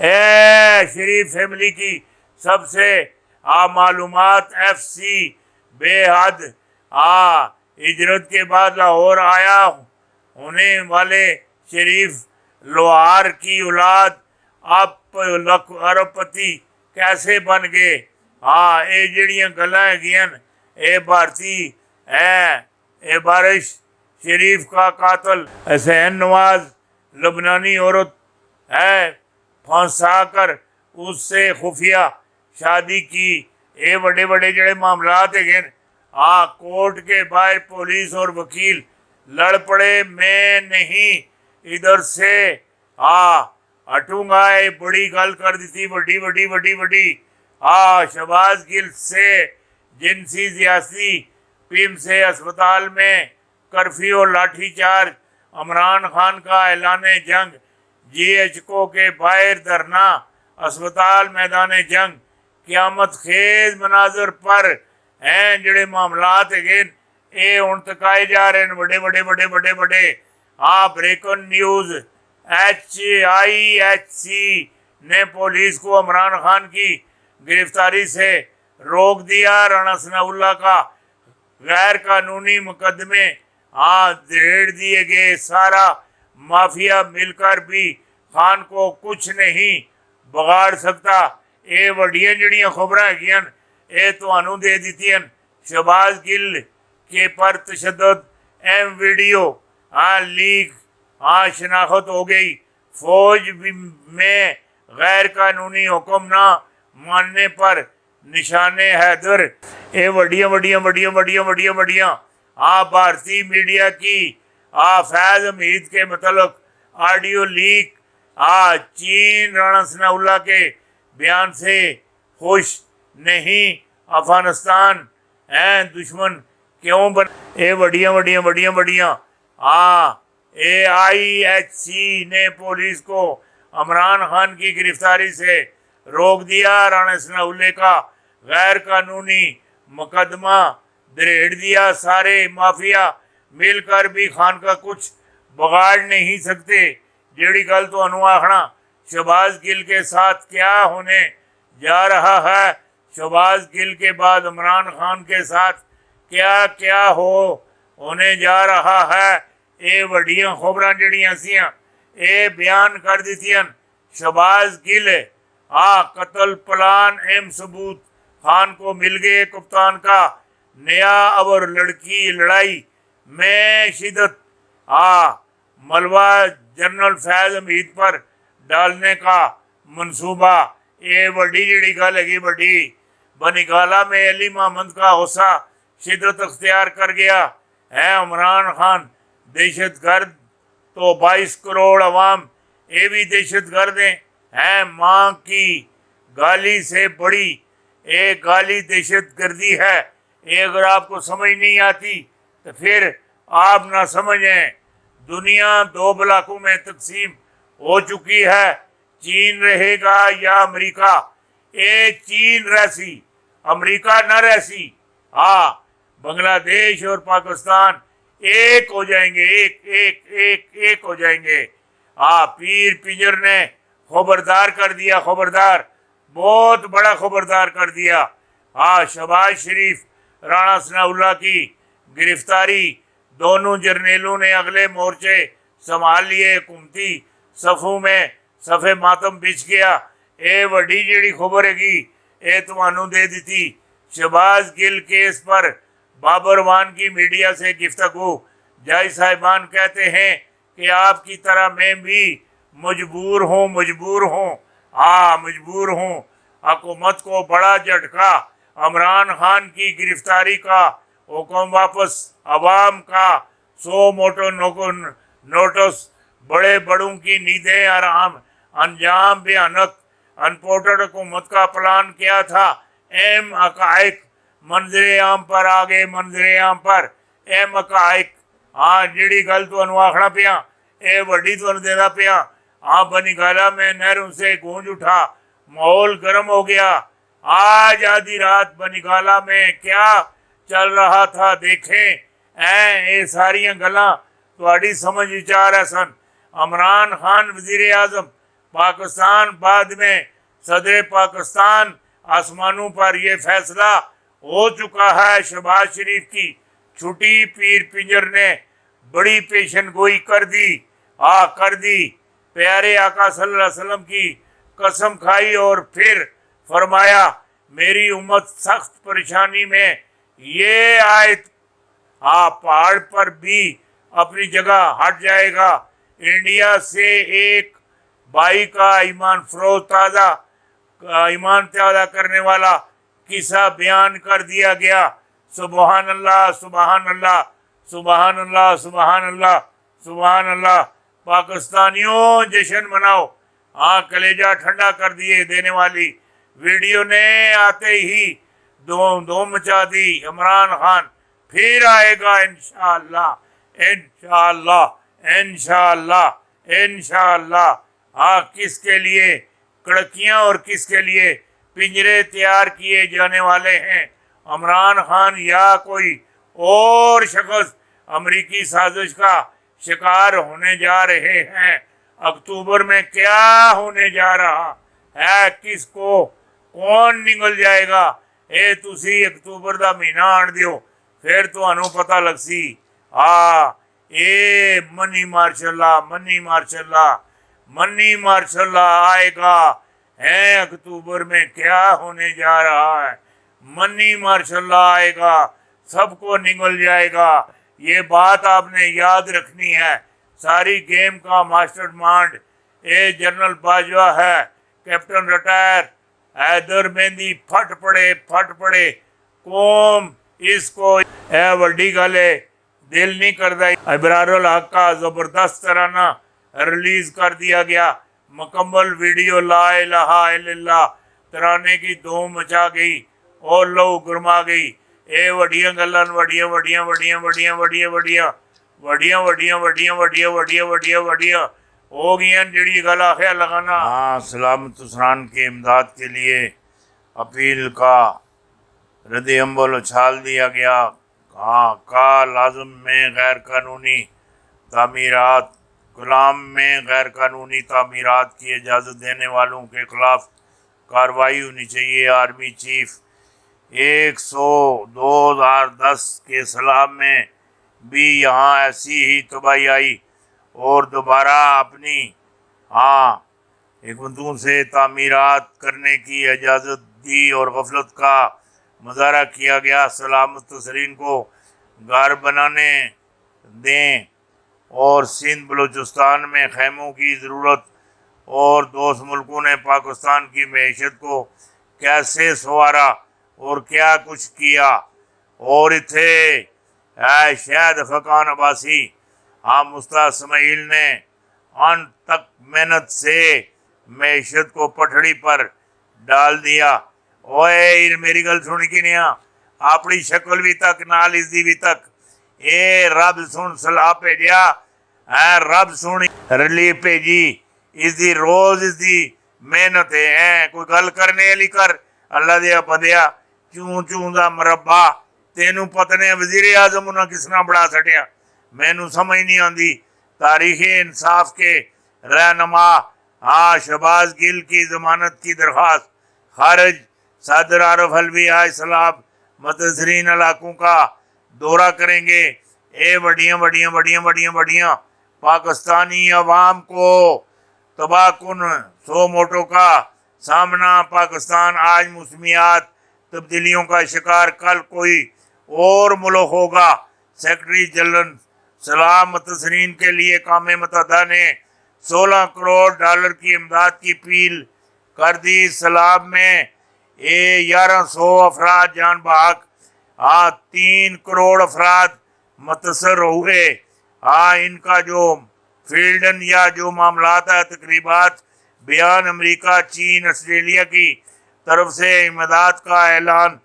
शरीफ family की सबसे मालूमात FC बेहद हिजरत के बाद लाहौर आया होने वाले शरीफ लोहार की औलाद आप अरबपति कैसे बन गए। ये जड़ियाँ गल्लां हैगियां ये भारती है। ये बारिश शरीफ का कातल हुसैन नवाज लबनानी औरत है फंसा कर उससे खुफिया शादी की। ये बड़े बड़े जड़े मामलात है कोर्ट के बाहर पुलिस और वकील लड़ पड़े। मैं नहीं इधर से हटूंगा। ये बड़ी गल कर दी थी बड़ी बड़ी बड़ी बड़ी। शहबाज गिल से जिनसी ज्यादती पीम से अस्पताल में कर्फ्यू और लाठीचार्ज। इमरान खान का ऐलान जंग GHQ के बाहर धरना अस्पताल मैदान जंग क़यामत खेज मनाजर पर हैं जड़े मामलात है ये हूँ तकाए जा रहे हैं बड़े बड़े बड़े बड़े बड़े। ब्रेकिंग न्यूज़ HIHC ने पुलिस को इमरान खान की गिरफ्तारी से रोक दिया। राणा सनाउल्लाह का गैर कानूनी मुकदमे दहेड़ दिए गए। सारा माफिया मिलकर भी खान को कुछ नहीं बिगाड़ सकता। ये वड्डियां जड़ियां खबरां हैगियां ये तुहानू दे दित्तियां। शहबाज गिल के पर तशद्दुद वीडियो लीक शनाख्त हो गई। फौज में गैर कानूनी हुक्म ना मानने पर निशाने हैदर। ये वड्डियां वड्डियां वड्डियां वड्डियां वड्डियां वड्डियां भारतीय मीडिया की फैज़ हमीद के मतलब ऑडियो लीक। चीन राणा सनाउल्लाह के बयान से खुश नहीं। अफगानिस्तान हैं दुश्मन क्यों बन। ये वड्डियां वड्डियां वड्डियां वड्डियां AIHC ने पुलिस को इमरान खान की गिरफ्तारी से रोक दिया। राणा सनाउल्लाह का गैर कानूनी मुकदमा दरेड़ दिया। सारे माफिया मिलकर भी खान का कुछ बिगाड़ नहीं सकते। जेड़ी गल तो आखना शहबाज गिल के साथ क्या होने जा रहा है। शहबाज गिल के बाद इमरान खान के साथ क्या क्या होने जा रहा है। ये वड्डियां खबरां जड़ियां सियां ये बयान कर दित्तियां। शहबाज गिल कत्ल प्लान सबूत खान को मिल गए। कप्तान का नया और लड़की लड़ाई में शिदत मलबा जनरल फैज़ हमीद पर डालने का मंसूबा। ये बड़ी जड़ी गल है बड़ी। बनिगाला में अली मोहम्मद का हौसा शिदत अख्तियार कर गया है। इमरान खान दहशत गर्द तो 22 करोड़ अवाम ये भी दहशत गर्द हैं। माँ की गाली से बड़ी एक गाली दहशत गर्दी है। ये अगर आपको समझ नहीं आती तो फिर आप ना समझें। दुनिया 2 ब्लाकों में तकसीम हो चुकी है। चीन रहेगा या अमेरिका। ये चीन रहसी अमेरिका न रहसी। बांग्लादेश और पाकिस्तान एक हो जाएंगे। एक एक एक एक हो जाएंगे। पीर पिंजर ने खबरदार कर दिया। खबरदार बहुत बड़ा खबरदार कर दिया। शहबाज शरीफ राणा सनाउल्लाह की गिरफ्तारी। दोनों जर्नेलों ने अगले मोर्चे संभाल लिए। हुकूमती सफ़ों में सफ़े मातम बिछ गया। ये वड्डी जड़ी खबर हैगी ये तुहानू दे दी। शहबाज गिल केस पर बाबर वान की मीडिया से गुफ्तगू। जज साहिबान कहते हैं कि आपकी तरह मैं भी मजबूर हूँ मजबूर हूँ। हुकूमत को बड़ा झटका। इमरान खान की गिरफ्तारी का हुक्म वापस। अवाम का 100 मोटो नोटिस। बड़े बड़ों की नींदें आराम। अंजाम भयानक। अनपोर्टेड हुकूमत का प्लान क्या था। हकायक मंजरे आम पर आ गए। मंजरे आम पर हकायक। जी गल तुहानू आखना पिया ये वड्डी तुहानू देना पिया। बनिगाला में नहरों से गूंज उठा। माहौल गर्म हो गया। आज आधी रात बनिगाला में क्या चल रहा था देखें। ये सारिया गल्लां तुहाडी समझ विचार है सन। इमरान खान वजीर आजम पाकिस्तान बाद में सदर पाकिस्तान आसमानों पर यह फैसला हो चुका है। शहबाज शरीफ की छुट्टी पीर पिंजर ने बड़ी पेशन गोई कर दी। प्यारे आका सल्लल्लाहु अलैहि वसल्लम की कसम खाई और फिर फरमाया मेरी उम्मत सख्त परेशानी में ये आयत पहाड़ पर भी अपनी जगह हट जाएगा। इंडिया से एक भाई का ईमान ताज़ा करने वाला किस्सा बयान कर दिया गया। सुबहान अल्लाह, सुबहान अल्लाह, सुबहान अल्लाह, सुबहान अल्लाह, सुबहान अल्लाह। पाकिस्तानियों जश्न मनाओ। कलेजा ठंडा कर दिए देने वाली वीडियो ने आते ही दो मचा दी। इमरान खान फिर आएगा इंशाअल्लाह, इंशाअल्लाह, इंशाअल्लाह, इंशाअल्लाह। किसके लिए कड़कियां और किसके लिए पिंजरे तैयार किए जाने वाले हैं? इमरान खान या कोई और शख्स अमरीकी साजिश का शिकार होने जा रहे हैं। अक्टूबर में क्या होने जा रहा है, किसको कौन निकल जाएगा, ये तुसी अक्टूबर का महीना आन दियो फिर तुहानू पता लग सी। ये मनी मार्शल आएगा है। अक्टूबर में क्या होने जा रहा है? मनी मार्शल आएगा, सबको निगल जाएगा। ये बात आपने याद रखनी है। सारी गेम का मास्टरमाइंड ये जनरल बाजवा है, कैप्टन रिटायर हैदर मेहंदी। फट पड़े कौम इसको वड्डी गल है, दिल नहीं करता। इबरारुल हक का जबरदस्त तराना रिलीज कर दिया गया। मुकम्मल वीडियो ला इलाहा इल्लल्लाह तराने की धूम मचा गई और लहू गुरमा गई। ये वड्डियां गल्लां वड्डियां हो गई जिहड़ी गल आखिया लगाना। सलामत हुसैन की इमदाद के लिए अपील का रद्द अमल उछाल दिया गया। का लाजम में गैर कानूनी तामीरात गुलाम में गैर कानूनी तामीरात की इजाज़त देने वालों के खिलाफ कार्रवाई होनी चाहिए। आर्मी चीफ 100/2010 के सलाब में भी यहाँ ऐसी ही तबाही आई और दोबारा अपनी हिकमतों से तामीरात करने की इजाज़त दी और गफलत का मुजाहरा किया गया। सलामत तसरीन को घर बनाने दें और सिंध बलूचिस्तान में खैमों की ज़रूरत और दोस्त मुल्कों ने पाकिस्तान की मैशत को कैसे संवारा और क्या कुछ किया। और इत्थे शायद फ़कान अब्बासी मुस्ता इसमाइल ने अंत तक मेहनत से मैशत को पटड़ी पर डाल दिया। ओए मेरी गल सुन की नहीं अपनी शक्ल भी तक नाल इसदी भी तक ये रब सुन सलाह भेजिया है। रब सुन रिलीफ भेजी इसदी रोज इसदी मेहनत है। कोई गल करने वाली कर अल्लाह दिया बंदिया चूं चूं दा मरब्बा तेनू पतने वजीर आजम उन्हें किसना बड़ा छड़िया मैनू समझ नहीं आती। तारीख इंसाफ के रहनुमा शहबाज गिल की जमानत की दरख्वास्त खारिज। सदर आरफ अलवी आज सलाब मतजरीन इलाकों का दौरा करेंगे। ये बड़ियाँ पाकिस्तानी अवाम को तबाहकुन सो मोटो का सामना। पाकिस्तान आज मौसमियात तब्दीलियों का शिकार, कल कोई और मुल्क होगा। सेक्रेटरी जनरल सलाम मतसरीन के लिए कौम मुत्तहिदा ने $16 करोड़ की इमदाद की अपील कर दी। सलाब में 1100 अफराद जान बहक 3 करोड़ अफराद मुतासर हुए। इनका जो फील्डन या जो मामलात है तकरीबात बयान अमेरिका, चीन, ऑस्ट्रेलिया की तरफ से इमदाद का ऐलान।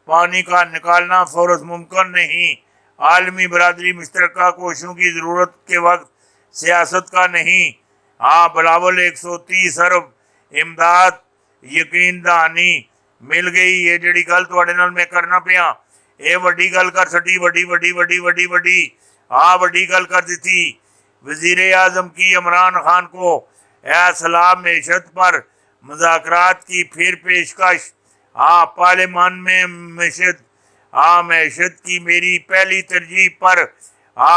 पानी का निकालना फ़ौरस मुमकिन नहीं। आलमी बरादरी मुश्तरका कोशिशों की ज़रूरत के वक्त सियासत का नहीं। बिलावल 130 अरब इमदाद यकीन दहानी मिल गई। ये जी गल तुहाडे नाल मैं करना पिया ये वड्डी गल कर छड्डी। वड्डी गल कर दी। वजीर आजम की इमरान खान को اصلاح معیشت پر مذاکرات کی پھر پیشکش۔ ہاں پارلیمان میں معیشت کی میری پہلی ترجیح پر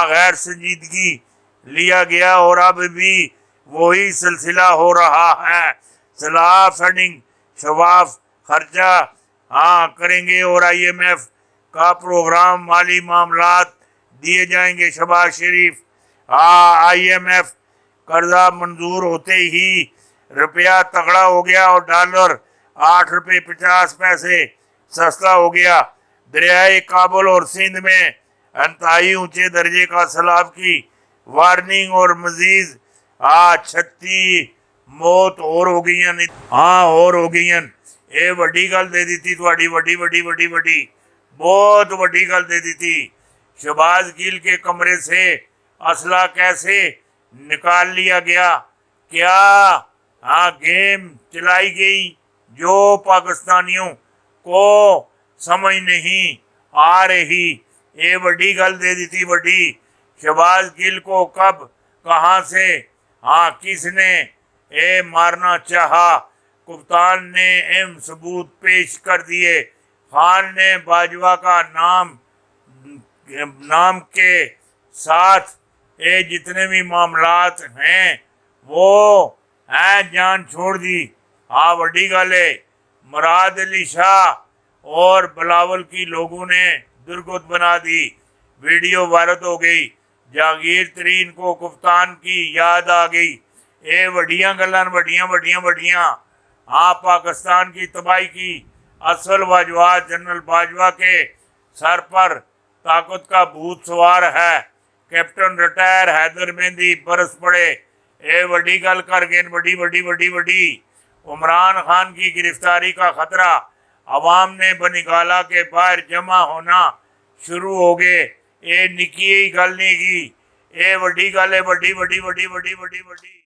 غیر سنجیدگی لیا گیا اور اب بھی وہی سلسلہ ہو رہا ہے۔ صلاح فنڈنگ شفاف خرچہ کریں گے اور آئی ایم ایف کا پروگرام مالی معاملات دیے جائیں گے۔ شہباز شریف آئی ایم ایف قرضہ منظور ہوتے ہی روپیہ تگڑا ہو گیا اور ڈالر 8.50 سستا ہو گیا۔ دریائے کابل اور سندھ میں انتہائی اونچے درجے کا سیلاب کی وارننگ اور مزید 36 موت اور ہو گئی ہیں۔ یہ وڈی گل دے دیتی تھوڑی وڈی بہت وڈی گل دے دیتی۔ شہباز گل کے کمرے سے اسلحہ کیسے نکال لیا گیا؟ کیا گیم چلائی گئی جو پاکستانیوں کو سمجھ نہیں آ رہی؟ یہ وڈی گل دے دیتی وڈی۔ شہباز گل کو کب کہاں سے کس نے مارنا چاہا؟ کپتان نے اہم ثبوت پیش کر دیے۔ خان نے باجوہ کا نام کے ساتھ جتنے بھی معاملات ہیں وہ جان چھوڑ دی۔ وڈی گل ہے۔ مراد علی شاہ اور بلاول کی لوگوں نے درگت بنا دی۔ ویڈیو وائرل ہو گئی۔ جہانگیر ترین کو کپتان کی یاد آ گئی۔ یہ وڈیاں گلان وڈیاں پاکستان کی تباہی کی اصل وجوہات جنرل باجوہ کے سر پر طاقت کا بھوت سوار ہے۔ کیپٹن ریٹائر حیدر مہندی برس پڑے۔ اے وڈی گل کر گئے وڈی۔ عمران خان کی گرفتاری کا خطرہ۔ عوام نے بنگالہ کے باہر جمع ہونا شروع ہو گئے۔ اے نکی گل نہیں کی۔ اے وڈی گل ہے وڈی۔